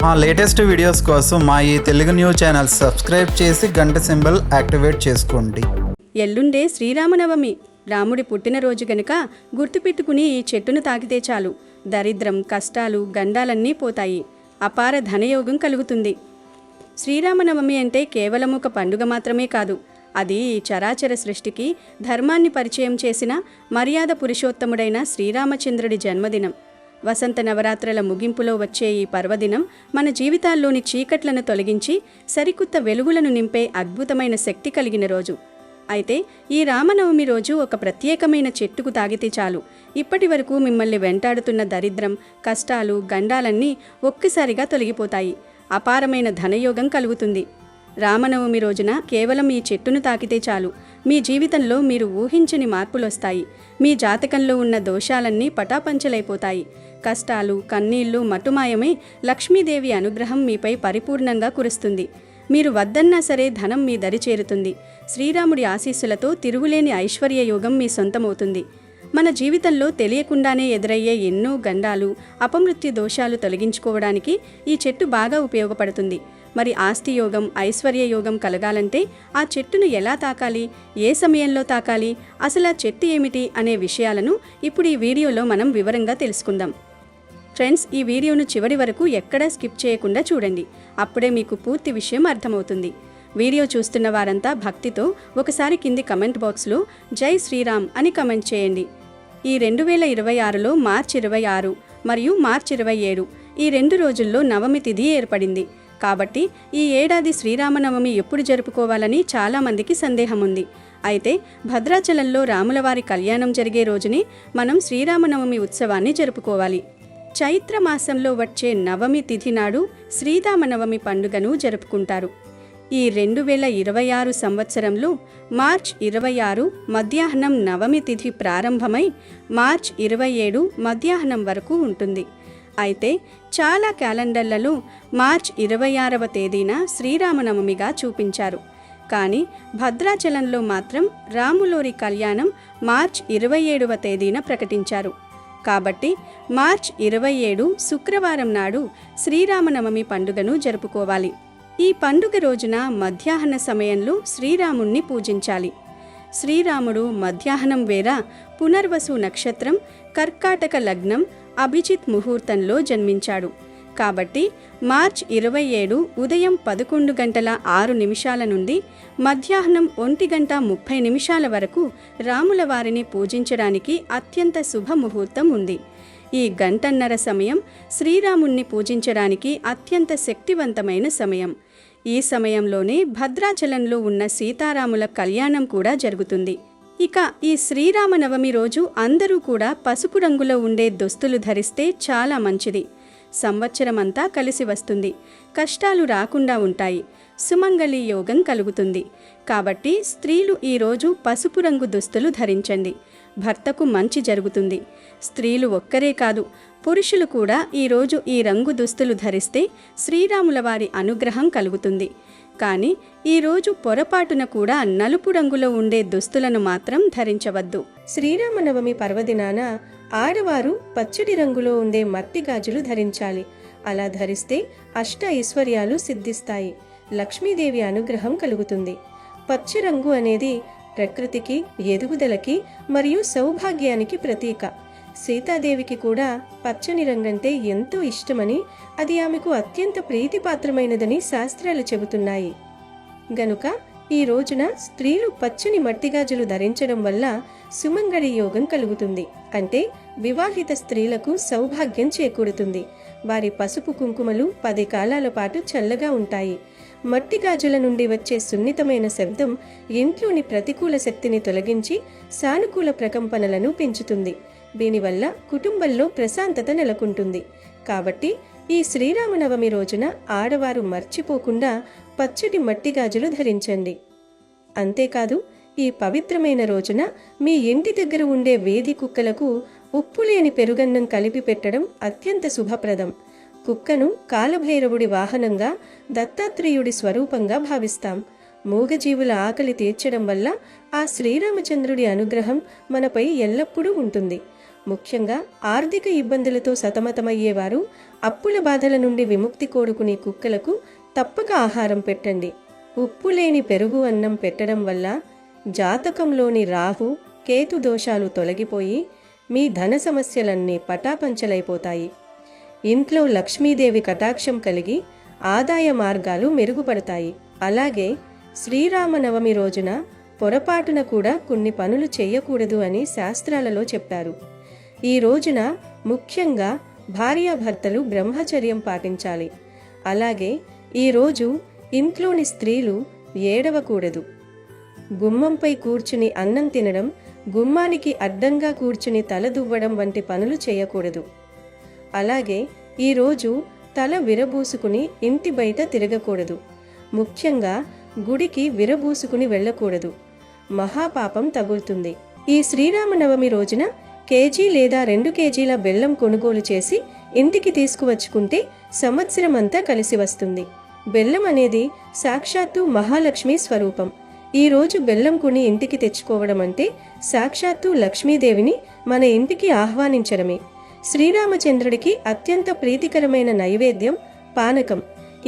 మా latest videos కోసం మా ఈ తెలుగు న్యూస్ ఛానల్ సబ్స్క్రైబ్ చేసి గంట సింబల్ యాక్టివేట్ చేసుకోండి. ఎల్లుండే శ్రీరామనవమి. రాముడి పుట్టినరోజు గనుక గుర్తుపెట్టుకుని ఈ చెట్టును తాకితే చాలు దరిద్రం, కష్టాలు, గండాలన్నీ పోతాయి. అపార ధనయోగం కలుగుతుంది. శ్రీరామనవమి అంటే కేవలం ఒక పండుగ మాత్రమే కాదు, అది చరాచర సృష్టికి ధర్మాన్ని పరిచయం చేసిన మర్యాద పురుషోత్తముడైన శ్రీరామచంద్రుడి జన్మదినం. వసంత నవరాత్రుల ముగింపులో వచ్చే ఈ పర్వదినం మన జీవితాల్లోని చీకట్లను తొలగించి సరికొత్త వెలుగులను నింపే అద్భుతమైన శక్తి కలిగిన రోజు. అయితే ఈ రామనవమి రోజు ఒక ప్రత్యేకమైన చెట్టుకు తాగితే చాలు ఇప్పటి వరకు మిమ్మల్ని వెంటాడుతున్న దరిద్రం, కష్టాలు, గండాలన్నీ ఒక్కసారిగా తొలగిపోతాయి. అపారమైన ధనయోగం కలుగుతుంది. రామనవమి రోజున కేవలం ఈ చెట్టును తాకితే చాలు మీ జీవితంలో మీరు ఊహించని మార్పులొస్తాయి. మీ జాతకంలో ఉన్న దోషాలన్నీ పటాపంచలైపోతాయి. కష్టాలు, కన్నీళ్లు మటుమాయమై లక్ష్మీదేవి అనుగ్రహం మీపై పరిపూర్ణంగా కురుస్తుంది. మీరు వద్దన్నా సరే ధనం మీ దరి చేరుతుంది. శ్రీరాముడి ఆశీస్సులతో తిరుగులేని ఐశ్వర్య యోగం మీ సొంతమవుతుంది. మన జీవితంలో తెలియకుండానే ఎదురయ్యే ఎన్నో గండాలు, అపమృత్యు దోషాలు తొలగించుకోవడానికి ఈ చెట్టు బాగా ఉపయోగపడుతుంది. మరి ఆస్తి యోగం, ఐశ్వర్య యోగం కలగాలంటే ఆ చెట్టును ఎలా తాకాలి, ఏ సమయంలో తాకాలి, అసలు ఆ చెట్టు ఏమిటి అనే విషయాలను ఇప్పుడు ఈ వీడియోలో మనం వివరంగా తెలుసుకుందాం. ఫ్రెండ్స్, ఈ వీడియోను చివరి వరకు ఎక్కడా స్కిప్ చేయకుండా చూడండి. అప్పుడే మీకు పూర్తి విషయం అర్థమవుతుంది. వీడియో చూస్తున్న వారంతా భక్తితో ఒకసారి కింది కమెంట్ బాక్స్లో జై శ్రీరామ్ అని కమెంట్ చేయండి. ఈ 2026లో మార్చి 26 మరియు మార్చి 27 ఈ 2 రోజుల్లో నవమి తిథి ఏర్పడింది. కాబట్టి ఈ ఏడాది శ్రీరామనవమి ఎప్పుడు జరుపుకోవాలని చాలామందికి సందేహం ఉంది. అయితే భద్రాచలంలో రాములవారి కళ్యాణం జరిగే రోజుని మనం శ్రీరామనవమి ఉత్సవాన్ని జరుపుకోవాలి. చైత్ర మాసంలో వచ్చే నవమి తిథి నాడు శ్రీరామనవమి పండుగను జరుపుకుంటారు. ఈ 2026 సంవత్సరంలో మార్చ్ 26 మధ్యాహ్నం నవమి తిథి ప్రారంభమై మార్చ్ 27 మధ్యాహ్నం వరకు ఉంటుంది. అయితే చాలా క్యాలెండర్లలో మార్చ్ 26వ తేదీన శ్రీరామనవమిగా చూపించారు. కానీ భద్రాచలంలో మాత్రం రాములోరి కళ్యాణం మార్చ్ 27వ తేదీన ప్రకటించారు. కాబట్టి మార్చ్ 27 శుక్రవారం నాడు శ్రీరామనవమి పండుగను జరుపుకోవాలి. ఈ పండుగ రోజున మధ్యాహ్న సమయంలో శ్రీరాముణ్ణి పూజించాలి. శ్రీరాముడు మధ్యాహ్నం వేళ పునర్వసు నక్షత్రం, కర్కాటక లగ్నం, అభిజిత్ ముహూర్తంలో జన్మించాడు. కాబట్టి మార్చ్ 27 ఉదయం 11:06 నుండి మధ్యాహ్నం 1:30 వరకు రాముల వారిని పూజించడానికి అత్యంత శుభముహూర్తం ఉంది. ఈ గంటన్నర సమయం శ్రీరాముణ్ణి పూజించడానికి అత్యంత శక్తివంతమైన సమయం. ఈ సమయంలోనే భద్రాచలంలో ఉన్న సీతారాముల కళ్యాణం కూడా జరుగుతుంది. ఇక ఈ శ్రీరామనవమి రోజు అందరూ కూడా పసుపు రంగులో ఉండే దుస్తులు ధరిస్తే చాలా మంచిది. సంవత్సరమంతా కలిసి వస్తుంది. కష్టాలు రాకుండా ఉంటాయి. సుమంగళి యోగం కలుగుతుంది. కాబట్టి స్త్రీలు ఈరోజు పసుపు రంగు దుస్తులు ధరించండి. భర్తకు మంచి జరుగుతుంది. స్త్రీలు ఒక్కరే కాదు, పురుషులు కూడా ఈరోజు ఈ రంగు దుస్తులు ధరిస్తే శ్రీరాముల వారి అనుగ్రహం కలుగుతుంది. కానీ ఈరోజు పొరపాటున కూడా నలుపు రంగులో ఉండే దుస్తులను మాత్రం ధరించవద్దు. శ్రీరామనవమి పర్వదినాన ఆడవారు పచ్చడి రంగులో ఉండే మట్టి గాజులు ధరించాలి. అలా ధరిస్తే అష్ట ఐశ్వర్యాలు సిద్ధిస్తాయి. లక్ష్మీదేవి అనుగ్రహం కలుగుతుంది. పచ్చ రంగు అనేది ప్రకృతికి, ఎదుగుదలకి మరియు సౌభాగ్యానికి ప్రతీక. సీతాదేవికి కూడా పచ్చని రంగంటే ఎంతో ఇష్టమని, అది ఆమెకు అత్యంత ప్రీతిపాత్రమైనదని శాస్త్రాలు చెబుతున్నాయి. గనుక ఈ రోజున స్త్రీలు పచ్చని మట్టిగాజులు ధరించడం వల్ల సుమంగళి యోగం కలుగుతుంది. అంటే వివాహిత స్త్రీలకు సౌభాగ్యం చేకూరుతుంది. వారి పసుపు కుంకుమలు 10 కాలాల పాటు చల్లగా ఉంటాయి. మట్టి గాజుల నుండి వచ్చే సున్నితమైన శబ్దం ఇంట్లోని ప్రతికూల శక్తిని తొలగించి సానుకూల ప్రకంపనలను పెంచుతుంది. దీనివల్ల కుటుంబంలో ప్రశాంతత నెలకొంటుంది. కాబట్టి ఈ శ్రీరామనవమి రోజున ఆడవారు మర్చిపోకుండా పచ్చటి మట్టి గాజులు ధరించండి. అంతేకాదు ఈ పవిత్రమైన రోజున మీ ఇంటి దగ్గర ఉండే వేది కుక్కలకు ఉప్పు లేని పెరుగన్నం కలిపి పెట్టడం అత్యంత శుభప్రదం. కుక్కను కాలభైరవుడి వాహనంగా, దత్తాత్రేయుడి స్వరూపంగా భావిస్తాం. మూగజీవుల ఆకలి తీర్చడం వల్ల ఆ శ్రీరామచంద్రుడి అనుగ్రహం మనపై ఎల్లప్పుడూ ఉంటుంది. ముఖ్యంగా ఆర్థిక ఇబ్బందులతో సతమతమయ్యేవారు, అప్పుల బాధల నుండి విముక్తి కోరుకునే కుక్కలకు తప్పక ఆహారం పెట్టండి. ఉప్పు లేని పెరుగు అన్నం పెట్టడం వల్ల జాతకంలోని రాహు కేతు దోషాలు తొలగిపోయి మీ ధన సమస్యలన్నీ పటాపంచలైపోతాయి. ఇంట్లో లక్ష్మీదేవి కటాక్షం కలిగి ఆదాయ మార్గాలు మెరుగుపడతాయి. అలాగే శ్రీరామనవమి రోజున పొరపాటున కూడా కొన్ని పనులు చేయకూడదు అని శాస్త్రాలలో చెప్పారు. ఈ రోజున ముఖ్యంగా భార్యాభర్తలు బ్రహ్మచర్యం పాటించాలి. అలాగే ఈరోజు ఇంట్లోని స్త్రీలు ఏడవకూడదు. గుమ్మంపై కూర్చుని అన్నం తినడం, గుమ్మానికి అడ్డంగా కూర్చుని తల దువ్వడం వంటి పనులు చేయకూడదు. అలాగే ఈరోజు తల విరబూసుకుని ఇంటి బయట తిరగకూడదు. ముఖ్యంగా గుడికి విరబూసుకుని వెళ్ళకూడదు. మహాపాపం తగులుతుంది. ఈ శ్రీరామనవమి రోజున కేజీ లేదా 2 కేజీల బెల్లం కొనుగోలు చేసి ఇంటికి తీసుకువచ్చుకుంటే సంవత్సరం అంతా కలిసి వస్తుంది. బెల్లం అనేది సాక్షాత్తు మహాలక్ష్మి స్వరూపం. ఈ రోజు బెల్లం కొని ఇంటికి తెచ్చుకోవడం అంటే సాక్షాత్తు లక్ష్మీదేవిని మన ఇంటికి ఆహ్వానించడమే. శ్రీరామచంద్రుడికి అత్యంత ప్రీతికరమైన నైవేద్యం పానకం.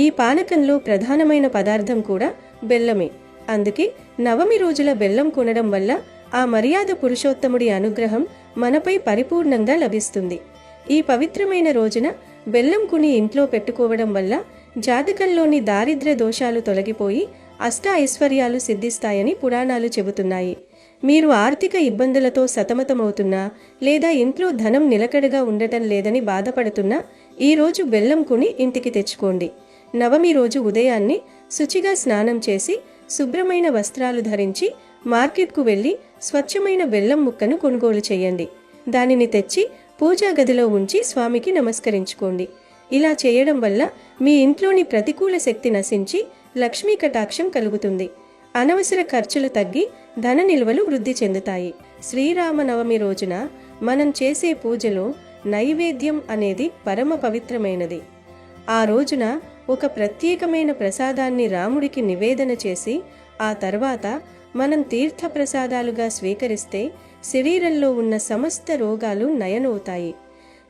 ఈ పానకంలో ప్రధానమైన పదార్థం కూడా బెల్లమే. అందుకే నవమి రోజుల బెల్లం కొనడం వల్ల ఆ మర్యాద పురుషోత్తముడి అనుగ్రహం మనపై పరిపూర్ణంగా లభిస్తుంది. ఈ పవిత్రమైన రోజున బెల్లం కొని ఇంట్లో పెట్టుకోవడం వల్ల జాతకంలోని దారిద్ర్య దోషాలు తొలగిపోయి అష్ట ఐశ్వర్యాలు సిద్ధిస్తాయని పురాణాలు చెబుతున్నాయి. మీరు ఆర్థిక ఇబ్బందులతో సతమతమవుతున్నా లేదా ఇంట్లో ధనం నిలకడగా ఉండటం లేదని బాధపడుతున్నా ఈరోజు బెల్లం కొని ఇంటికి తెచ్చుకోండి. నవమి రోజు ఉదయాన్నే శుచిగా స్నానం చేసి శుభ్రమైన వస్త్రాలు ధరించి మార్కెట్కు వెళ్లి స్వచ్ఛమైన బెల్లం ముక్కను కొనుగోలు చేయండి. దానిని తెచ్చి పూజా గదిలో ఉంచి స్వామికి నమస్కరించుకోండి. ఇలా చేయడం వల్ల మీ ఇంట్లోని ప్రతికూల శక్తి నశించి లక్ష్మీ కటాక్షం కలుగుతుంది. అనవసర ఖర్చులు తగ్గి ధన నిల్వలు వృద్ధి చెందుతాయి. శ్రీరామనవమి రోజున మనం చేసే పూజలో నైవేద్యం అనేది పరమ పవిత్రమైనది. ఆ రోజున ఒక ప్రత్యేకమైన ప్రసాదాన్ని రాముడికి నివేదన చేసి ఆ తర్వాత మనం తీర్థ ప్రసాదాలుగా స్వీకరిస్తే శరీరంలో ఉన్న సమస్త రోగాలు నయమవుతాయి.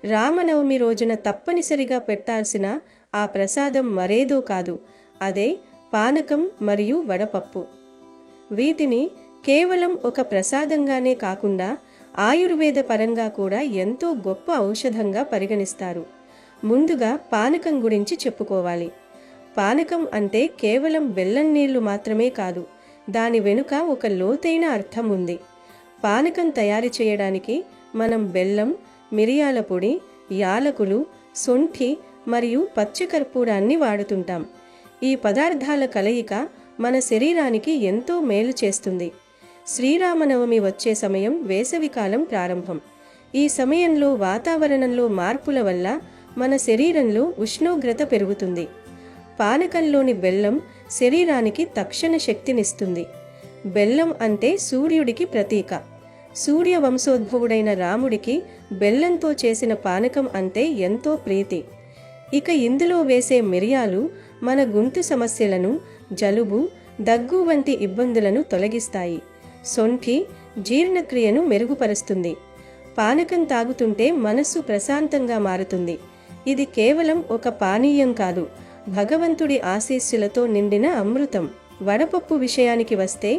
రామనవమి రోజున తప్పనిసరిగా పెట్టాల్సిన ఆ ప్రసాదం మరేదో కాదు, అదే పానకం మరియు వడపప్పు. వీటిని కేవలం ఒక ప్రసాదంగానే కాకుండా ఆయుర్వేద పరంగా కూడా ఎంతో గొప్ప ఔషధంగా పరిగణిస్తారు. ముందుగా పానకం గురించి చెప్పుకోవాలి. పానకం అంటే కేవలం బెల్లం నీళ్లు మాత్రమే కాదు, దాని వెనుక ఒక లోతైన అర్థం ఉంది. పానకం తయారు చేయడానికి మనం బెల్లం, మిరియాల పొడి, యాలకులు, సొంఠి మరియు పచ్చకర్పూరాన్ని వాడుతుంటాం. ఈ పదార్థాల కలయిక మన శరీరానికి ఎంతో మేలు చేస్తుంది. శ్రీరామనవమి వచ్చే సమయం వేసవికాలం ప్రారంభం. ఈ సమయంలో వాతావరణంలో మార్పుల వల్ల మన శరీరంలో ఉష్ణోగ్రత పెరుగుతుంది. పానకంలోని బెల్లం శరీరానికి తక్షణ శక్తినిస్తుంది. బెల్లం అంటే సూర్యుడికి ప్రతీక. సూర్య వంశోద్భవుడైన రాముడికి బెల్లంతో చేసిన పానకం అంటే ఎంతో ప్రీతి. ఇక ఇందులో వేసే మిరియాలు మన గొంతు సమస్యలను, జలుబు, దగ్గు వంటి ఇబ్బందులను తొలగిస్తాయి. సొంఠి జీర్ణక్రియను మెరుగుపరుస్తుంది. పానకం తాగుతుంటే మనస్సు ప్రశాంతంగా మారుతుంది. ఇది కేవలం ఒక పానీయం కాదు, భగవంతుడి ఆశీస్సులతో నిండిన అమృతం. వడపప్పు విషయానికి వస్తే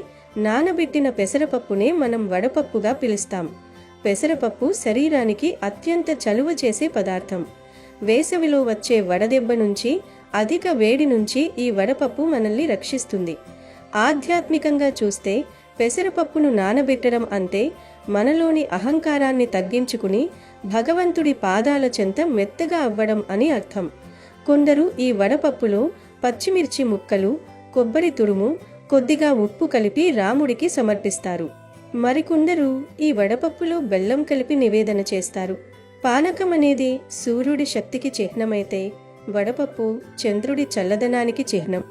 నానబెట్టిన పెసరపప్పునే మనం వడపప్పుగా పిలుస్తాం. పెసరపప్పు శరీరానికి అత్యంత చలువ చేసే పదార్థం. వేసవిలో వచ్చే వడదెబ్బ నుంచి, అధిక వేడి నుంచి ఈ వడపప్పు మనల్ని రక్షిస్తుంది. ఆధ్యాత్మికంగా చూస్తే పెసరపప్పును నానబెట్టడం అంటే మనలోని అహంకారాన్ని తగ్గించుకుని భగవంతుడి పాదాల చెంత మెత్తగా అవ్వడం అని అర్థం. కొందరు ఈ వడపప్పులో పచ్చిమిర్చి ముక్కలు, కొబ్బరి తురుము, కొద్దిగా ఉప్పు కలిపి రాముడికి సమర్పిస్తారు. మరికొందరు ఈ వడపప్పులో బెల్లం కలిపి నివేదన చేస్తారు. పానకం అనేది సూర్యుడి శక్తికి చిహ్నమైతే వడపప్పు చంద్రుడి చల్లదనానికి చిహ్నం.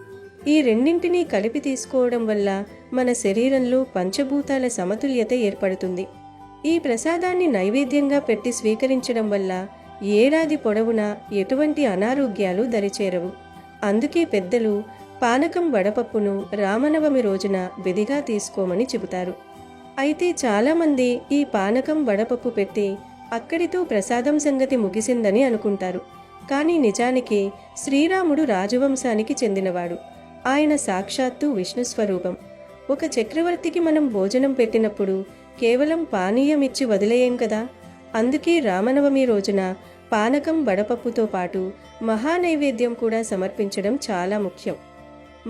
ఈ రెండింటినీ కలిపి తీసుకోవడం వల్ల మన శరీరంలో పంచభూతాల సమతుల్యత ఏర్పడుతుంది. ఈ ప్రసాదాన్ని నైవేద్యంగా పెట్టి స్వీకరించడం వల్ల ఏడాది పొడవునా ఎటువంటి అనారోగ్యాలు దరిచేరవు. అందుకే పెద్దలు పానకం వడపప్పును రామనవమి రోజున విధిగా తీసుకోమని చెబుతారు. అయితే చాలామంది ఈ పానకం వడపప్పు పెట్టి అక్కడితో ప్రసాదం సంగతి ముగిసిందని అనుకుంటారు. కానీ నిజానికి శ్రీరాముడు రాజవంశానికి చెందినవాడు. ఆయన సాక్షాత్తు విష్ణు స్వరూపం. ఒక చక్రవర్తికి మనం భోజనం పెట్టినప్పుడు కేవలం పానీయం ఇచ్చి వదిలేయం కదా. అందుకే రామనవమి రోజున పానకం వడపప్పుతో పాటు మహానైవేద్యం కూడా సమర్పించడం చాలా ముఖ్యం.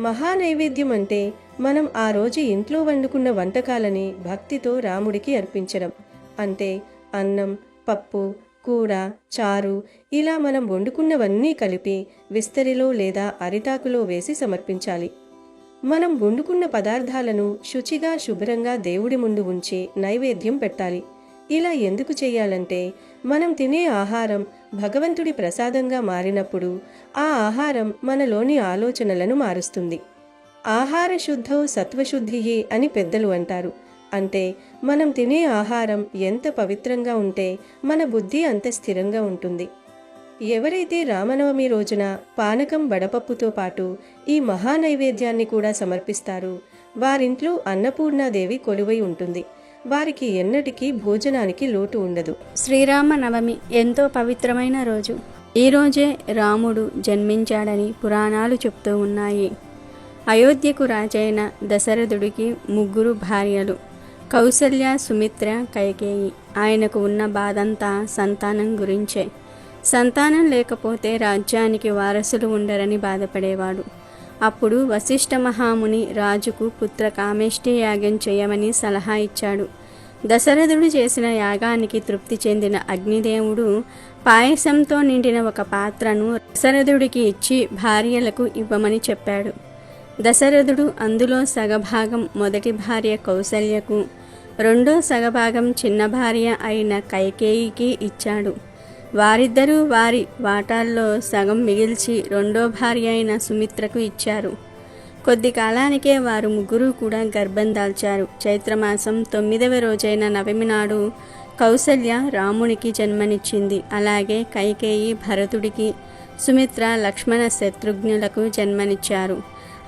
మహానైవేద్యం అంటే మనం ఆ రోజు ఇంట్లో వండుకున్న వంటకాలని భక్తితో రాముడికి అర్పించడం. అంటే అన్నం, పప్పు, కూర, చారు ఇలా మనం వండుకున్నవన్నీ కలిపి విస్తరిలో లేదా అరిటాకులో వేసి సమర్పించాలి. మనం వండుకున్న పదార్థాలను శుచిగా శుభ్రంగా దేవుడి ముందు ఉంచి నైవేద్యం పెట్టాలి. ఇలా ఎందుకు చేయాలంటే మనం తినే ఆహారం భగవంతుడి ప్రసాదంగా మారినప్పుడు ఆ ఆహారం మనలోని ఆలోచనలను మారుస్తుంది. ఆహార శుద్ధౌ సత్వశుద్ధియే అని పెద్దలు అంటారు. అంటే మనం తినే ఆహారం ఎంత పవిత్రంగా ఉంటే మన బుద్ధి అంత స్థిరంగా ఉంటుంది. ఎవరైతే రామనవమి రోజున పానకం వడపప్పుతో పాటు ఈ మహానైవేద్యాన్ని కూడా సమర్పిస్తారో వారింట్లో అన్నపూర్ణాదేవి కొలువై ఉంటుంది. వారికి ఎన్నటికీ భోజనానికి లోటు ఉండదు. శ్రీరామ నవమి ఎంతో పవిత్రమైన రోజు. ఈ రోజే రాముడు జన్మించాడని పురాణాలు చెప్తూ ఉన్నాయి. అయోధ్యకు రాజైన దశరథుడికి 3 భార్యలు, కౌసల్య, సుమిత్ర, కైకేయి. ఆయనకు ఉన్న బాధంతా సంతానం గురించే. సంతానం లేకపోతే రాజ్యానికి వారసులు ఉండరని బాధపడేవాడు. అప్పుడు వశిష్ఠ మహాముని రాజుకు పుత్ర కామేష్టి యాగం చేయమని సలహా ఇచ్చాడు. దశరథుడు చేసిన యాగానికి తృప్తి చెందిన అగ్నిదేవుడు పాయసంతో నిండిన ఒక పాత్రను దశరథుడికి ఇచ్చి భార్యలకు ఇవ్వమని చెప్పాడు. దశరథుడు అందులో సగభాగం మొదటి భార్య కౌసల్యకు, రెండో సగభాగం చిన్న భార్య అయిన కైకేయికి ఇచ్చాడు. వారిద్దరూ వారి వాటాల్లో సగం మిగిల్చి రెండో భార్య అయిన సుమిత్రకు ఇచ్చారు. కొద్ది కాలానికే వారు 3 కూడా గర్భం దాల్చారు. చైత్రమాసం 9వ రోజైన నవమి నాడు కౌసల్య రామునికి జన్మనిచ్చింది. అలాగే కైకేయి భరతుడికి, సుమిత్ర లక్ష్మణ శత్రుఘ్నులకు జన్మనిచ్చారు.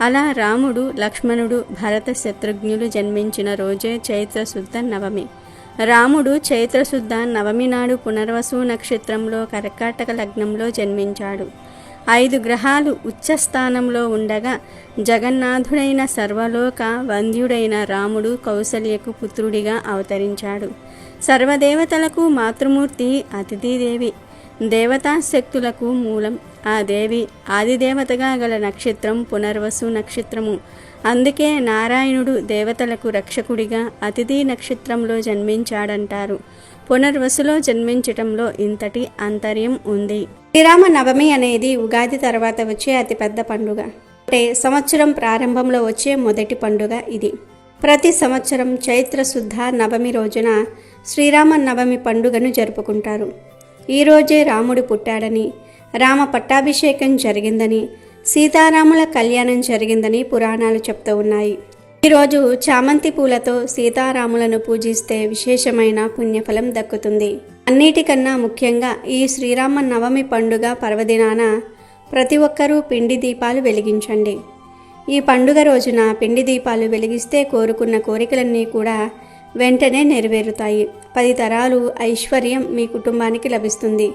అలా రాముడు, లక్ష్మణుడు, భరత శత్రుఘ్నులు జన్మించిన రోజే చైత్రశుద్ధ నవమి. రాముడు చైత్రశుద్ధ నవమి నాడు పునర్వసు నక్షత్రంలో కర్కాటక లగ్నంలో జన్మించాడు. 5 గ్రహాలు ఉచ్చస్థానంలో ఉండగా జగన్నాథుడైన సర్వలోక వంద్యుడైన రాముడు కౌసల్యకు పుత్రుడిగా అవతరించాడు. సర్వదేవతలకు మాతృమూర్తి అతిథిదేవి, దేవతా శక్తులకు మూలం. ఆ దేవి ఆదిదేవతగా గల నక్షత్రం పునర్వసు నక్షత్రము. అందుకే నారాయణుడు దేవతలకు రక్షకుడిగా అతిథి నక్షత్రంలో జన్మించాడంటారు. పునర్వసులో జన్మించటంలో ఇంతటి ఆంతర్యం ఉంది. శ్రీరామ నవమి అనేది ఉగాది తర్వాత వచ్చే అతిపెద్ద పండుగ. అంటే సంవత్సరం ప్రారంభంలో వచ్చే మొదటి పండుగ ఇది. ప్రతి సంవత్సరం చైత్రశుద్ధ నవమి రోజున శ్రీరామ నవమి పండుగను జరుపుకుంటారు. ఈరోజే రాముడు పుట్టాడని, రామ పట్టాభిషేకం జరిగిందని, సీతారాముల కళ్యాణం జరిగిందని పురాణాలు చెప్తూ ఉన్నాయి. ఈరోజు చామంతి పూలతో సీతారాములను పూజిస్తే విశేషమైన పుణ్యఫలం దక్కుతుంది. అన్నిటికన్నా ముఖ్యంగా ఈ శ్రీరామ నవమి పండుగ పర్వదినాన ప్రతి ఒక్కరూ పిండి దీపాలు వెలిగించండి. ఈ పండుగ రోజున పిండి దీపాలు వెలిగిస్తే కోరుకున్న కోరికలన్నీ కూడా వెంటనే నెరవేరుతాయి. 10 తరాలు ఐశ్వర్యం మీ కుటుంబానికి లభిస్తుంది.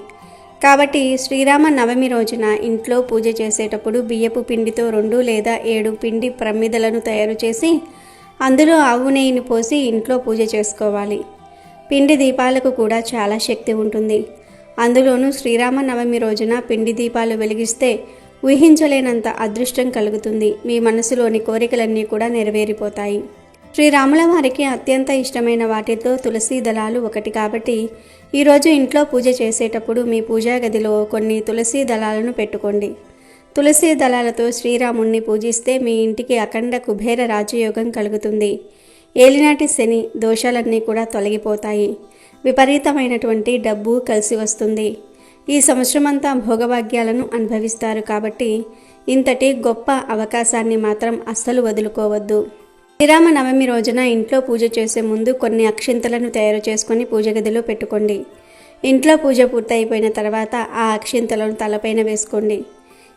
కాబట్టి శ్రీరామ నవమి రోజున ఇంట్లో పూజ చేసేటప్పుడు బియ్యపు పిండితో 2 లేదా 7 పిండి ప్రమిదలను తయారు చేసి అందులో ఆవు నెయ్యిని పోసి ఇంట్లో పూజ చేసుకోవాలి. పిండి దీపాలకు కూడా చాలా శక్తి ఉంటుంది. అందులోనూ శ్రీరామ నవమి రోజున పిండి దీపాలు వెలిగిస్తే ఊహించలేనంత అదృష్టం కలుగుతుంది. మీ మనసులోని కోరికలన్నీ కూడా నెరవేరిపోతాయి. శ్రీరాముల వారికి అత్యంత ఇష్టమైన వాటితో తులసి దళాలు ఒకటి. కాబట్టి ఈరోజు ఇంట్లో పూజ చేసేటప్పుడు మీ పూజా గదిలో కొన్ని తులసి దళాలను పెట్టుకోండి. తులసి దళాలతో శ్రీరాముణ్ణి పూజిస్తే మీ ఇంటికి అఖండ కుబేర రాజయోగం కలుగుతుంది. ఏలినాటి శని దోషాలన్నీ కూడా తొలగిపోతాయి. విపరీతమైనటువంటి డబ్బు కలిసి వస్తుంది. ఈ సంవత్సరమంతా భోగభాగ్యాలను అనుభవిస్తారు. కాబట్టి ఇంతటి గొప్ప అవకాశాన్ని మాత్రం అస్సలు వదులుకోవద్దు. శ్రీరామ నవమి రోజున ఇంట్లో పూజ చేసే ముందు కొన్ని అక్షింతలను తయారు చేసుకొని పూజ గదిలో పెట్టుకోండి. ఇంట్లో పూజ పూర్తయిపోయిన తర్వాత ఆ అక్షింతలను తలపైన వేసుకోండి.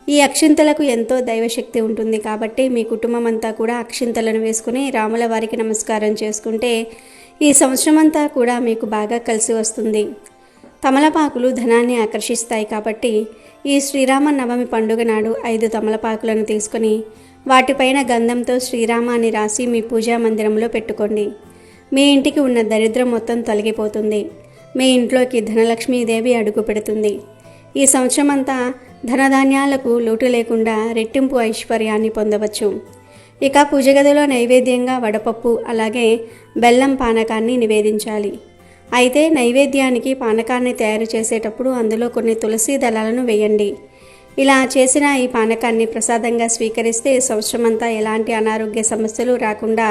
ఈ అక్షింతలకు ఎంతో దైవశక్తి ఉంటుంది. కాబట్టి మీ కుటుంబం అంతా కూడా అక్షింతలను వేసుకుని రాముల వారికి నమస్కారం చేసుకుంటే ఈ సంవత్సరం అంతా కూడా మీకు బాగా కలిసి వస్తుంది. తమలపాకులు ధనాన్ని ఆకర్షిస్తాయి కాబట్టి ఈ శ్రీరామనవమి పండుగ నాడు 5 తమలపాకులను తీసుకొని వాటిపైన గంధంతో శ్రీరామ అని రాసి మీ పూజా మందిరంలో పెట్టుకోండి. మీ ఇంటికి ఉన్న దరిద్రం మొత్తం తొలగిపోతుంది. మీ ఇంట్లోకి ధనలక్ష్మీదేవి అడుగు పెడుతుంది. ఈ సంవత్సరం అంతా ధనధాన్యాలకు లోటు లేకుండా రెట్టింపు ఐశ్వర్యాన్ని పొందవచ్చు. ఇక పూజ గదిలో నైవేద్యంగా వడపప్పు అలాగే బెల్లం పానకాన్ని నివేదించాలి. అయితే నైవేద్యానికి పానకాన్ని తయారు చేసేటప్పుడు అందులో కొన్ని తులసి దళాలను వేయండి. ఇలా చేసిన ఈ పానకాన్ని ప్రసాదంగా స్వీకరిస్తే సంవత్సరమంతా ఎలాంటి అనారోగ్య సమస్యలు రాకుండా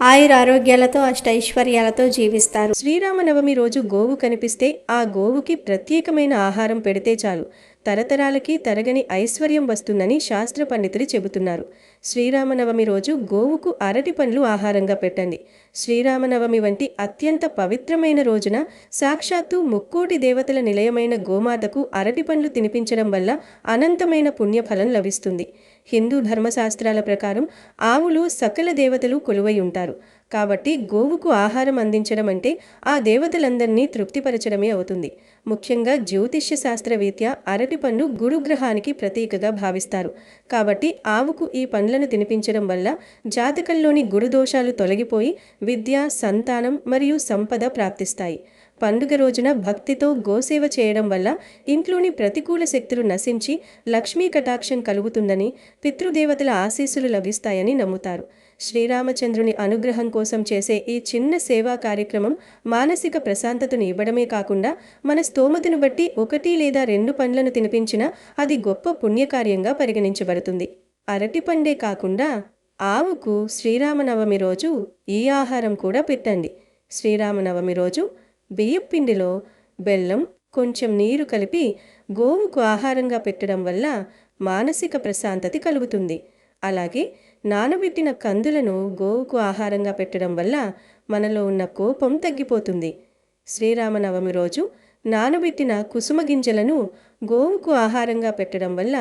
ఆయురారోగ్యాలతో అష్టైశ్వర్యాలతో జీవిస్తారు. శ్రీరామనవమి రోజు గోవు కనిపిస్తే ఆ గోవుకి ప్రత్యేకమైన ఆహారం పెడితే చాలు, తరతరాలకి తరగని ఐశ్వర్యం వస్తుందని శాస్త్ర పండితులు చెబుతున్నారు. శ్రీరామనవమి రోజు గోవుకు అరటి పండ్లు ఆహారంగా పెట్టండి. శ్రీరామనవమి వంటి అత్యంత పవిత్రమైన రోజున సాక్షాత్తు ముక్కోటి దేవతల నిలయమైన గోమాతకు అరటి పండ్లు తినిపించడం వల్ల అనంతమైన పుణ్యఫలం లభిస్తుంది. హిందూ ధర్మశాస్త్రాల ప్రకారం ఆవులు సకల దేవతలు కొలువై ఉంటారు. కాబట్టి గోవుకు ఆహారం అందించడం అంటే ఆ దేవతలందరినీ తృప్తిపరచడమే అవుతుంది. ముఖ్యంగా జ్యోతిష్య శాస్త్రవేత్య అరటి పండు గురుగ్రహానికి ప్రతీకగా భావిస్తారు. కాబట్టి ఆవుకు ఈ పండ్లను తినిపించడం వల్ల జాతకంలోని గురుదోషాలు తొలగిపోయి విద్య, సంతానం మరియు సంపద ప్రాప్తిస్తాయి. పండుగ రోజున భక్తితో గోసేవ చేయడం వల్ల ఇంట్లోని ప్రతికూల శక్తులు నశించి లక్ష్మీ కటాక్షం కలుగుతుందని, పితృదేవతల ఆశీస్సులు లభిస్తాయని నమ్ముతారు. శ్రీరామచంద్రుని అనుగ్రహం కోసం చేసే ఈ చిన్న సేవా కార్యక్రమం మానసిక ప్రశాంతతను ఇవ్వడమే కాకుండా మన స్తోమతను బట్టి 1 లేదా 2 పండ్లను తినిపించినా అది గొప్ప పుణ్యకార్యంగా పరిగణించబడుతుంది. అరటి పండే కాకుండా ఆవుకు శ్రీరామనవమి రోజు ఈ ఆహారం కూడా పెట్టండి. శ్రీరామనవమి రోజు బియ్యం పిండిలో బెల్లం, కొంచెం నీరు కలిపి గోవుకు ఆహారంగా పెట్టడం వల్ల మానసిక ప్రశాంతత కలుగుతుంది. అలాగే నానబెట్టిన కందులను గోవుకు ఆహారంగా పెట్టడం వల్ల మనలో ఉన్న కోపం తగ్గిపోతుంది. శ్రీరామనవమి రోజు నానబెట్టిన కుసుమ గింజలను గోవుకు ఆహారంగా పెట్టడం వల్ల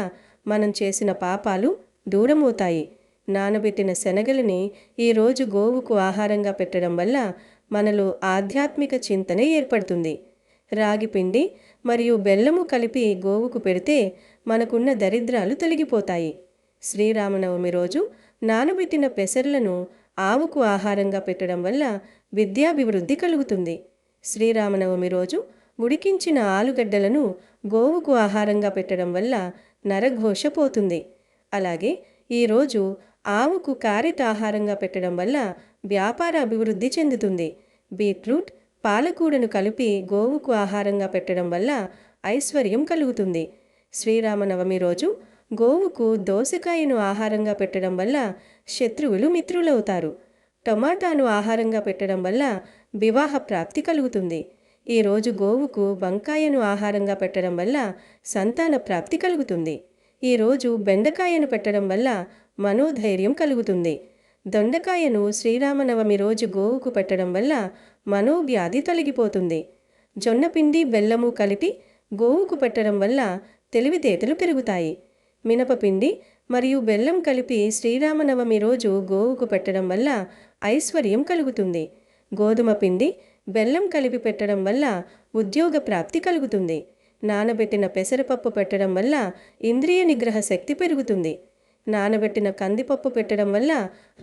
మనం చేసిన పాపాలు దూరమవుతాయి. నానబెట్టిన శనగలని ఈరోజు గోవుకు ఆహారంగా పెట్టడం వల్ల మనలో ఆధ్యాత్మిక చింతన ఏర్పడుతుంది. రాగి పిండి మరియు బెల్లము కలిపి గోవుకు పెడితే మనకున్న దరిద్రాలు తొలగిపోతాయి. శ్రీరామనవమి రోజు నానబెట్టిన పెసర్లను ఆవుకు ఆహారంగా పెట్టడం వల్ల విద్యాభివృద్ధి కలుగుతుంది. శ్రీరామనవమి రోజు ఉడికించిన ఆలుగడ్డలను గోవుకు ఆహారంగా పెట్టడం వల్ల నరఘోష పోతుంది. అలాగే ఈరోజు ఆవుకు క్యారెట్ ఆహారంగా పెట్టడం వల్ల వ్యాపార అభివృద్ధి చెందుతుంది. బీట్రూట్, పాలకూడను కలిపి గోవుకు ఆహారంగా పెట్టడం వల్ల ఐశ్వర్యం కలుగుతుంది. శ్రీరామనవమి రోజు గోవుకు దోసకాయను ఆహారంగా పెట్టడం వల్ల శత్రువులు మిత్రులవుతారు. టమాటాను ఆహారంగా పెట్టడం వల్ల వివాహ ప్రాప్తి కలుగుతుంది. ఈరోజు గోవుకు వంకాయను ఆహారంగా పెట్టడం వల్ల సంతాన ప్రాప్తి కలుగుతుంది. ఈరోజు బెండకాయను పెట్టడం వల్ల మనోధైర్యం కలుగుతుంది. దొండకాయను శ్రీరామనవమి రోజు గోవుకు పెట్టడం వల్ల మనోవ్యాధి తొలగిపోతుంది. జొన్నపిండి, బెల్లము కలిపి గోవుకు పెట్టడం వల్ల తెలివితేటలు పెరుగుతాయి. మినపపిండి మరియు బెల్లం కలిపి శ్రీరామనవమి రోజు గోవుకు పెట్టడం వల్ల ఐశ్వర్యం కలుగుతుంది. గోధుమ పిండి, బెల్లం కలిపి పెట్టడం వల్ల ఉద్యోగ ప్రాప్తి కలుగుతుంది. నానబెట్టిన పెసరపప్పు పెట్టడం వల్ల ఇంద్రియ నిగ్రహ శక్తి పెరుగుతుంది. నానబెట్టిన కందిపప్పు పెట్టడం వల్ల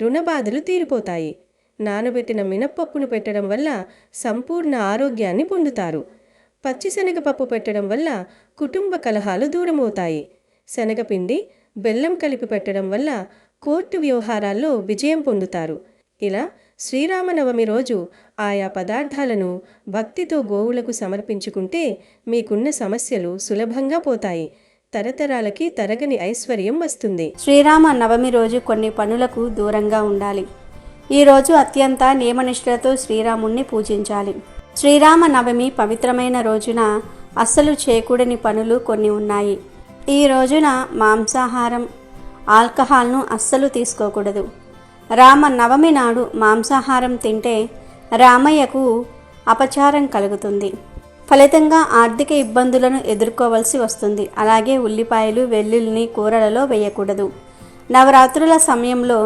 రుణబాధలు తీరిపోతాయి. నానబెట్టిన మినప్పప్పును పెట్టడం వల్ల సంపూర్ణ ఆరోగ్యాన్ని పొందుతారు. పచ్చిశనగపప్పు పెట్టడం వల్ల కుటుంబ కలహాలు దూరమవుతాయి. శనగపిండి, బెల్లం కలిపి పెట్టడం వల్ల కోర్టు వ్యవహారాల్లో విజయం పొందుతారు. ఇలా శ్రీరామనవమి రోజు ఆయా పదార్థాలను భక్తితో గోవులకు సమర్పించుకుంటే మీకున్న సమస్యలు సులభంగా పోతాయి. తరతరాలకి తరగని ఐశ్వర్యం వస్తుంది. శ్రీరామ నవమి రోజు కొన్ని పనులకు దూరంగా ఉండాలి. ఈరోజు అత్యంత నియమనిష్టలతో శ్రీరాముణ్ణి పూజించాలి. శ్రీరామ నవమి పవిత్రమైన రోజున అస్సలు చేయకూడని పనులు కొన్ని ఉన్నాయి. ఈ రోజున మాంసాహారం, ఆల్కహాల్ను అస్సలు తీసుకోకూడదు. రామ నవమి నాడు మాంసాహారం తింటే రామయ్యకు అపచారం కలుగుతుంది. ఫలితంగా ఆర్థిక ఇబ్బందులను ఎదుర్కోవలసి వస్తుంది. అలాగే ఉల్లిపాయలు, వెల్లుల్లిని కూరలలో వేయకూడదు. నవరాత్రుల సమయంలో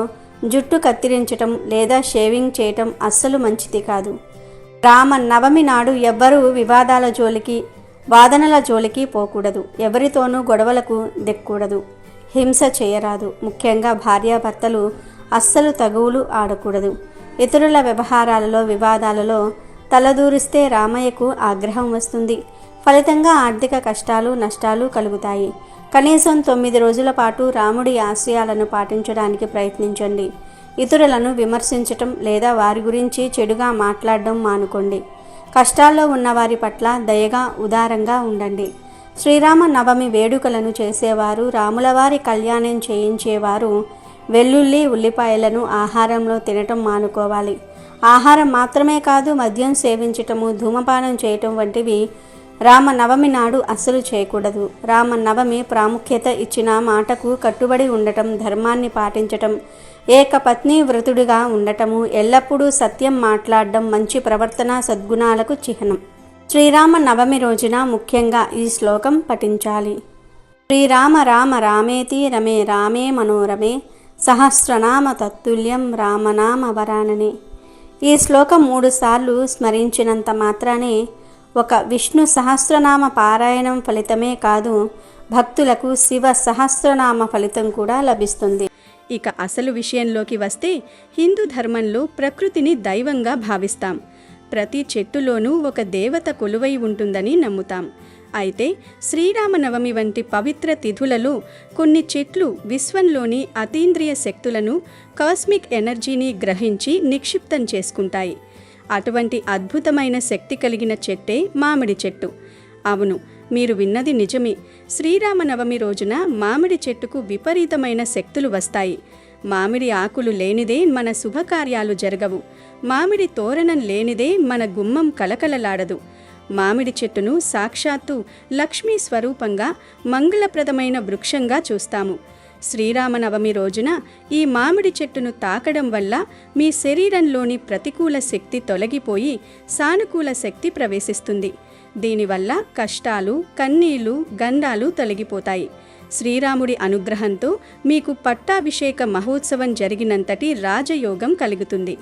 జుట్టు కత్తిరించటం లేదా షేవింగ్ చేయటం అస్సలు మంచిది కాదు. రామనవమి నాడు ఎవ్వరూ వివాదాల జోలికి వాదనల జోలికి పోకూడదు. ఎవరితోనూ గొడవలకు దిక్కూడదు. హింస చేయరాదు. ముఖ్యంగా భార్యాభర్తలు అస్సలు తగువులు ఆడకూడదు. ఇతరుల వ్యవహారాలలో వివాదాలలో తలదూరిస్తే రామయ్యకు ఆగ్రహం వస్తుంది. ఫలితంగా ఆర్థిక కష్టాలు నష్టాలు కలుగుతాయి. కనీసం 9 రోజుల పాటు రాముడి ఆశయాలను పాటించడానికి ప్రయత్నించండి. ఇతరులను విమర్శించటం లేదా వారి గురించి చెడుగా మాట్లాడడం మానుకోండి. కష్టాల్లో ఉన్నవారి పట్ల దయగా ఉదారంగా ఉండండి. శ్రీరామ నవమి వేడుకలను చేసేవారు, రాములవారి కళ్యాణం చేయించేవారు వెల్లుల్లి ఉల్లిపాయలను ఆహారంలో తినటం మానుకోవాలి. ఆహారం మాత్రమే కాదు, మద్యం సేవించటము, ధూమపానం చేయటం వంటివి రామనవమి నాడు అస్సలు చేయకూడదు. రామనవమి ప్రాముఖ్యత ఇచ్చిన మాటకు కట్టుబడి ఉండటం, ధర్మాన్ని పాటించటం, ఏకపత్ని వ్రతుడిగా ఉండటము, ఎల్లప్పుడూ సత్యం మాట్లాడడం మంచి ప్రవర్తన సద్గుణాలకు చిహ్నం. శ్రీరామ నవమి రోజున ముఖ్యంగా ఈ శ్లోకం పఠించాలి. శ్రీరామ రామ రామేతి రమే రామే మనోరమే సహస్రనామ తత్తుల్యం రామనామ వరాననే. ఈ శ్లోకం 3 సార్లు స్మరించినంత మాత్రానే ఒక విష్ణు సహస్రనామ పారాయణం ఫలితమే కాదు, భక్తులకు శివ సహస్రనామ ఫలితం కూడా లభిస్తుంది. ఇక అసలు విషయంలోకి వస్తే హిందూ ధర్మంలో ప్రకృతిని దైవంగా భావిస్తాం. ప్రతి చెట్టులోనూ ఒక దేవత కొలువై ఉంటుందని నమ్ముతాం. అయితే శ్రీరామనవమి వంటి పవిత్ర తిథులలో కొన్ని చెట్లు విశ్వంలోని అతీంద్రియ శక్తులను, కాస్మిక్ ఎనర్జీని గ్రహించి నిక్షిప్తం చేసుకుంటాయి. అటువంటి అద్భుతమైన శక్తి కలిగిన చెట్టే మామిడి చెట్టు. అవును, మీరు విన్నది నిజమే. శ్రీరామనవమి రోజున మామిడి చెట్టుకు విపరీతమైన శక్తులు వస్తాయి. మామిడి ఆకులు లేనిదే మన శుభకార్యాలు జరగవు. మామిడి తోరణం లేనిదే మన గుమ్మం కలకలలాడదు. మామిడి చెట్టును సాక్షాత్తు లక్ష్మీ స్వరూపంగా, మంగళప్రదమైన వృక్షంగా చూస్తాము. శ్రీరామనవమి రోజున ఈ మామిడి చెట్టును తాకడం వల్ల మీ శరీరంలోని ప్రతికూల శక్తి తొలగిపోయి సానుకూల శక్తి ప్రవేశిస్తుంది. దీనివల్ల కష్టాలు, కన్నీళ్లు, గండాలు తొలగిపోతాయి. శ్రీరాముడి అనుగ్రహంతో మీకు పట్టాభిషేక మహోత్సవం జరిగినంతటి రాజయోగం కలుగుతుంది.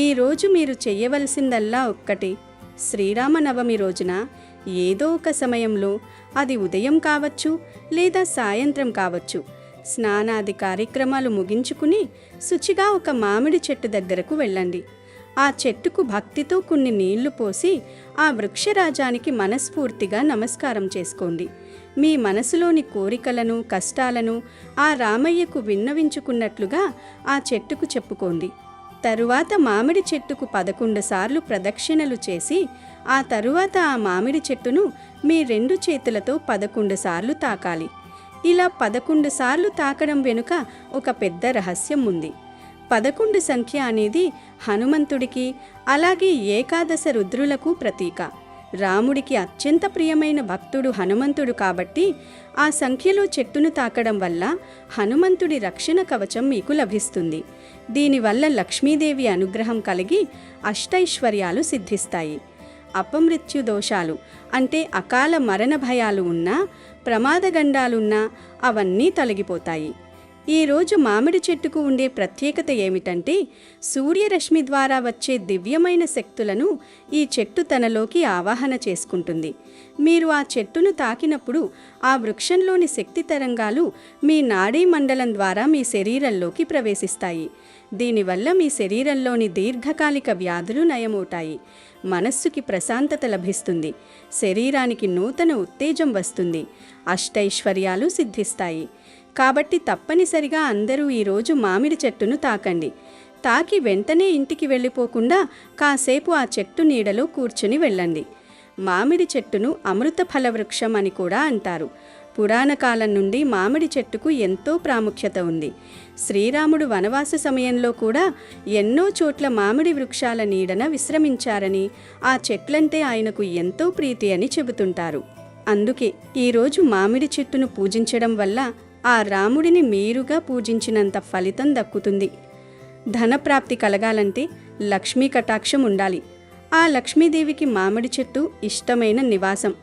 ఈరోజు మీరు చెయ్యవలసిందల్లా ఒక్కటి. శ్రీరామనవమి రోజున ఏదో ఒక సమయంలో, అది ఉదయం కావచ్చు లేదా సాయంత్రం కావచ్చు, స్నానాది కార్యక్రమాలు ముగించుకుని శుచిగా ఒక మామిడి చెట్టు దగ్గరకు వెళ్ళండి. ఆ చెట్టుకు భక్తితో కొన్ని నీళ్లు పోసి ఆ వృక్షరాజానికి మనస్ఫూర్తిగా నమస్కారం చేసుకోండి. మీ మనసులోని కోరికలను, కష్టాలను ఆ రామయ్యకు విన్నవించుకున్నట్లుగా ఆ చెట్టుకు చెప్పుకోండి. తరువాత మామిడి చెట్టుకు 11 సార్లు ప్రదక్షిణలు చేసి ఆ తరువాత ఆ మామిడి చెట్టును మీ 2 చేతులతో 11 సార్లు తాకాలి. ఇలా 11 సార్లు తాకడం వెనుక ఒక పెద్ద రహస్యం ఉంది. 11 సంఖ్య అనేది హనుమంతుడికి, అలాగే ఏకాదశ రుద్రులకు ప్రతీక. రాముడికి అత్యంత ప్రియమైన భక్తుడు హనుమంతుడు కాబట్టి ఆ సంఖ్యలో చెట్టును తాకడం వల్ల హనుమంతుడి రక్షణ కవచం మీకు లభిస్తుంది. దీనివల్ల లక్ష్మీదేవి అనుగ్రహం కలిగి అష్టైశ్వర్యాలు సిద్ధిస్తాయి. అపమృత్యు దోషాలు అంటే అకాల మరణ భయాలు ఉన్నా, ప్రమాదగండాలున్నా అవన్నీ తొలగిపోతాయి. ఈరోజు మామిడి చెట్టుకు ఉండే ప్రత్యేకత ఏమిటంటే, సూర్యరశ్మి ద్వారా వచ్చే దివ్యమైన శక్తులను ఈ చెట్టు తనలోకి ఆవాహన చేసుకుంటుంది. మీరు ఆ చెట్టును తాకినప్పుడు ఆ వృక్షంలోని శక్తి తరంగాలు మీ నాడీ మండలం ద్వారా మీ శరీరంలోకి ప్రవేశిస్తాయి. దీనివల్ల మీ శరీరంలోని దీర్ఘకాలిక వ్యాధులు నయమవుతాయి. మనస్సుకి ప్రశాంతత లభిస్తుంది. శరీరానికి నూతన ఉత్తేజం వస్తుంది. అష్టైశ్వర్యాలు సిద్ధిస్తాయి. కాబట్టి తప్పనిసరిగా అందరూ ఈరోజు మామిడి చెట్టును తాకండి. తాకి వెంటనే ఇంటికి వెళ్ళిపోకుండా కాసేపు ఆ చెట్టు నీడలో కూర్చుని వెళ్ళండి. మామిడి చెట్టును అమృత ఫల వృక్షం అని కూడా అంటారు. పురాణ కాలం నుండి మామిడి చెట్టుకు ఎంతో ప్రాముఖ్యత ఉంది. శ్రీరాముడు వనవాస సమయంలో కూడా ఎన్నో చోట్ల మామిడి వృక్షాల నీడన విశ్రమించారని, ఆ చెట్లంటే ఆయనకు ఎంతో ప్రీతి అని చెబుతుంటారు. అందుకే ఈరోజు మామిడి చెట్టును పూజించడం వల్ల ఆ రాముడిని మీరుగా పూజించినంత ఫలితం దక్కుతుంది. ధనప్రాప్తి కలగాలంటే లక్ష్మీ కటాక్షం ఉండాలి. ఆ లక్ష్మీదేవికి మామిడి చెట్టు ఇష్టమైన నివాసం.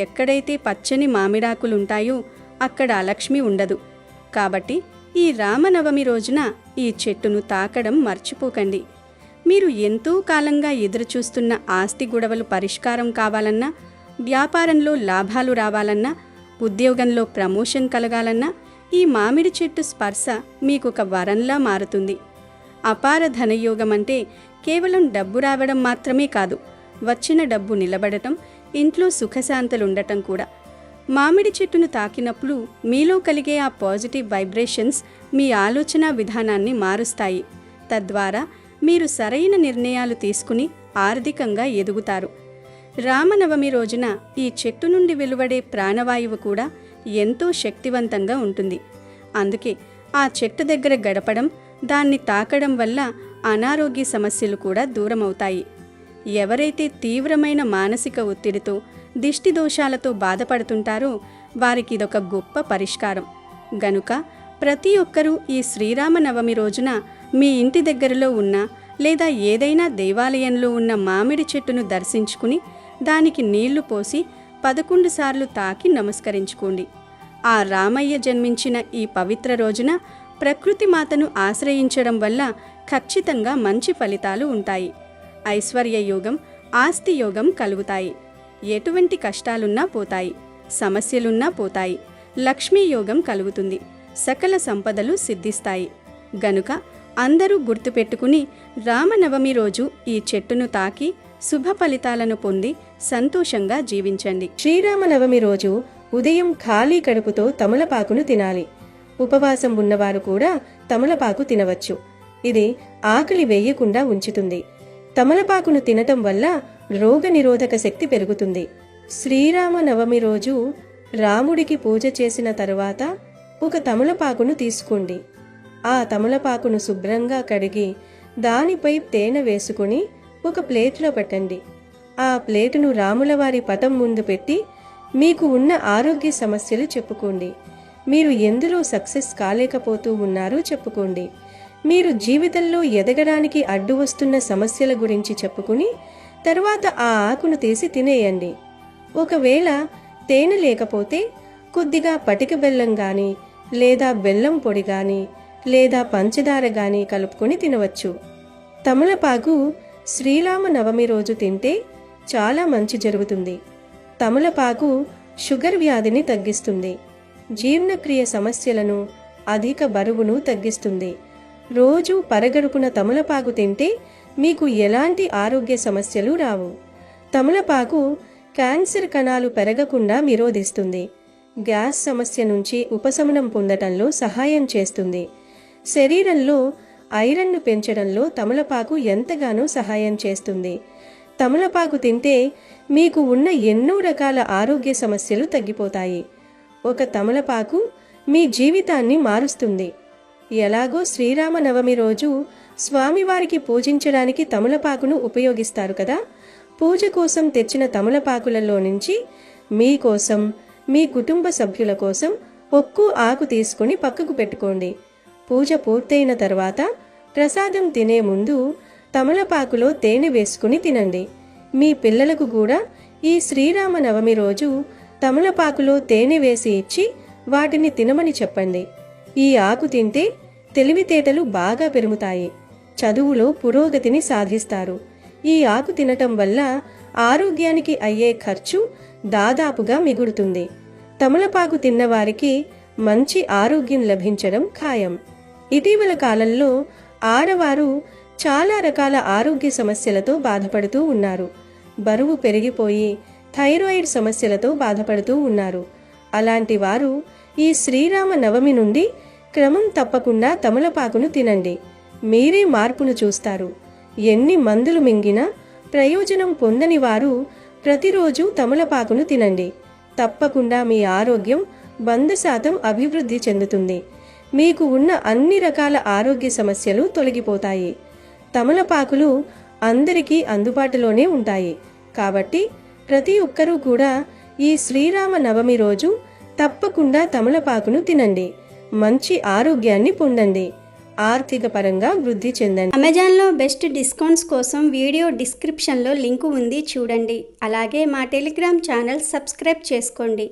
ఎక్కడైతే పచ్చని మామిడాకులుంటాయో అక్కడ అలక్ష్మి ఉండదు. కాబట్టి ఈ రామనవమి రోజున ఈ చెట్టును తాకడం మర్చిపోకండి. మీరు ఎంతో కాలంగా ఎదురుచూస్తున్న ఆస్తి గొడవలు పరిష్కారం కావాలన్నా, వ్యాపారంలో లాభాలు రావాలన్నా, ఉద్యోగంలో ప్రమోషన్ కలగాలన్నా ఈ మామిడి చెట్టు స్పర్శ మీకొక వరంలా మారుతుంది. అపార ధనయోగం అంటే కేవలం డబ్బు రావడం మాత్రమే కాదు, వచ్చిన డబ్బు నిలబడటం, ఇంట్లో సుఖశాంతులుండటం కూడా. మామిడి చెట్టును తాకినప్పుడు మీలో కలిగే ఆ పాజిటివ్ వైబ్రేషన్స్ మీ ఆలోచన విధానాన్ని మారుస్తాయి. తద్వారా మీరు సరైన నిర్ణయాలు తీసుకుని ఆర్థికంగా ఎదుగుతారు. రామనవమి రోజున ఈ చెట్టు నుండి వెలువడే ప్రాణవాయువు కూడా ఎంతో శక్తివంతంగా ఉంటుంది. అందుకే ఆ చెట్టు దగ్గర గడపడం, దాన్ని తాకడం వల్ల అనారోగ్య సమస్యలు కూడా దూరమవుతాయి. ఎవరైతే తీవ్రమైన మానసిక ఒత్తిడితో, దిష్టి దోషాలతో బాధపడుతుంటారో వారికి ఇదొక గొప్ప పరిష్కారం. గనుక ప్రతి ఒక్కరూ ఈ శ్రీరామనవమి రోజున మీ ఇంటి దగ్గరలో ఉన్న లేదా ఏదైనా దేవాలయంలో ఉన్న మామిడి చెట్టును దర్శించుకుని దానికి నీళ్లు పోసి 11 సార్లు తాకి నమస్కరించుకోండి. ఆ రామయ్య జన్మించిన ఈ పవిత్ర రోజున ప్రకృతి మాతను ఆశ్రయించడం వల్ల ఖచ్చితంగా మంచి ఫలితాలు ఉంటాయి. ఐశ్వర్య యోగం, ఆస్తి యోగం కలుగుతాయి. ఎటువంటి కష్టాలున్నా పోతాయి, సమస్యలున్నా పోతాయి. లక్ష్మీ యోగం కలుగుతుంది, సకల సంపదలు సిద్ధిస్తాయి. గనుక అందరూ గుర్తుపెట్టుకుని రామనవమి రోజు ఈ చెట్టును తాకి శుభ ఫలితాలను పొంది సంతోషంగా జీవించండి. శ్రీరామనవమి రోజు ఉదయం ఖాళీ కడుపుతో తమలపాకును తినాలి. ఉపవాసం ఉన్నవారు కూడా తమలపాకు తినవచ్చు. ఇది ఆకలి వేయకుండా ఉంచుతుంది. తమలపాకును తినటం వల్ల రోగనిరోధక శక్తి పెరుగుతుంది. శ్రీరామనవమి రోజు రాముడికి పూజ చేసిన తరువాత ఒక తమలపాకును తీసుకోండి. ఆ తమలపాకును శుభ్రంగా కడిగి దానిపై తేనె వేసుకుని ఒక ప్లేట్లో పెట్టండి. ఆ ప్లేటును రాములవారి పటం ముందు పెట్టి మీకు ఉన్న ఆరోగ్య సమస్యలు చెప్పుకోండి. మీరు ఎందులో సక్సెస్ కాలేకపోతూ ఉన్నారో చెప్పుకోండి. మీరు జీవితంలో ఎదగడానికి అడ్డు వస్తున్న సమస్యల గురించి చెప్పుకుని తర్వాత ఆ ఆకును తీసి తినేయండి. ఒకవేళ తేనె లేకపోతే కొద్దిగా పటిక బెల్లం గాని లేదా బెల్లం పొడి గాని లేదా పంచదార గాని కలుపుకొని తినవచ్చు. తమలపాకు శ్రీరామనవమి రోజు తింటే చాలా మంచి జరుగుతుంది. తమలపాకు షుగర్ వ్యాధిని తగ్గిస్తుంది. జీర్ణక్రియ సమస్యలను, అధిక బరువును తగ్గిస్తుంది. రోజు పరగడుపున తమలపాకు తింటే మీకు ఎలాంటి ఆరోగ్య సమస్యలు రావు. తమలపాకు క్యాన్సర్ కణాలు పెరగకుండా నిరోధిస్తుంది. గ్యాస్ సమస్య నుంచి ఉపశమనం పొందటంలో సహాయం చేస్తుంది. శరీరంలో ఐరన్ను పెంచడంలో తమలపాకు ఎంతగానో సహాయం చేస్తుంది. తమలపాకు తింటే మీకు ఉన్న ఎన్నో రకాల ఆరోగ్య సమస్యలు తగ్గిపోతాయి. ఒక తమలపాకు మీ జీవితాన్ని మారుస్తుంది. ఎలాగో శ్రీరామనవమి రోజు స్వామివారికి పూజించడానికి తమలపాకును ఉపయోగిస్తారు కదా. పూజ కోసం తెచ్చిన తమలపాకులలో నుంచి మీకోసం, మీ కుటుంబ సభ్యుల కోసం ఒక్కో ఆకు తీసుకుని పక్కకు పెట్టుకోండి. పూజ పూర్తయిన తర్వాత ప్రసాదం తినే ముందు తమలపాకులో తేనె వేసుకుని తినండి. మీ పిల్లలకు కూడా ఈ శ్రీరామనవమి రోజు తమలపాకులో తేనె వేసి ఇచ్చి వాటిని తినమని చెప్పండి. ఈ ఆకు తింటే తెలివితేటలు బాగా పెరుగుతాయి. చదువులో పురోగతిని సాధిస్తారు. ఈ ఆకు తినటం వల్ల ఆరోగ్యానికి అయ్యే ఖర్చు దాదాపుగా మిగులుతుంది. తమలపాకు తిన్నవారికి మంచి ఆరోగ్యం లభించడం ఖాయం. ఇటీవల కాలంలో ఆడవారు చాలా రకాల ఆరోగ్య సమస్యలతో బాధపడుతూ ఉన్నారు. బరువు పెరిగిపోయి థైరాయిడ్ సమస్యలతో బాధపడుతూ ఉన్నారు. అలాంటి వారు ఈ శ్రీరామనవమి నుండి క్రమం తప్పకుండా తమలపాకును తినండి. మీరే మార్పును చూస్తారు. ఎన్ని మందులు మింగినా ప్రయోజనం పొందని వారు ప్రతిరోజు తమలపాకును తినండి. తప్పకుండా మీ ఆరోగ్యం 100% అభివృద్ధి చెందుతుంది. మీకు ఉన్న అన్ని రకాల ఆరోగ్య సమస్యలు తొలగిపోతాయి. తమలపాకులు అందరికీ అందుబాటులోనే ఉంటాయి. కాబట్టి ప్రతి ఒక్కరూ కూడా ఈ శ్రీరామనవమి రోజు తప్పకుండా తమలపాకును తినండి. మంచి ఆరోగ్యాన్ని పొందండి. ఆర్థిక పరంగా వృద్ధి చెందండి. అమెజాన్లో బెస్ట్ డిస్కౌంట్స్ కోసం వీడియో డిస్క్రిప్షన్లో లింకు ఉంది, చూడండి. అలాగే మా టెలిగ్రామ్ ఛానల్ సబ్స్క్రైబ్ చేసుకోండి.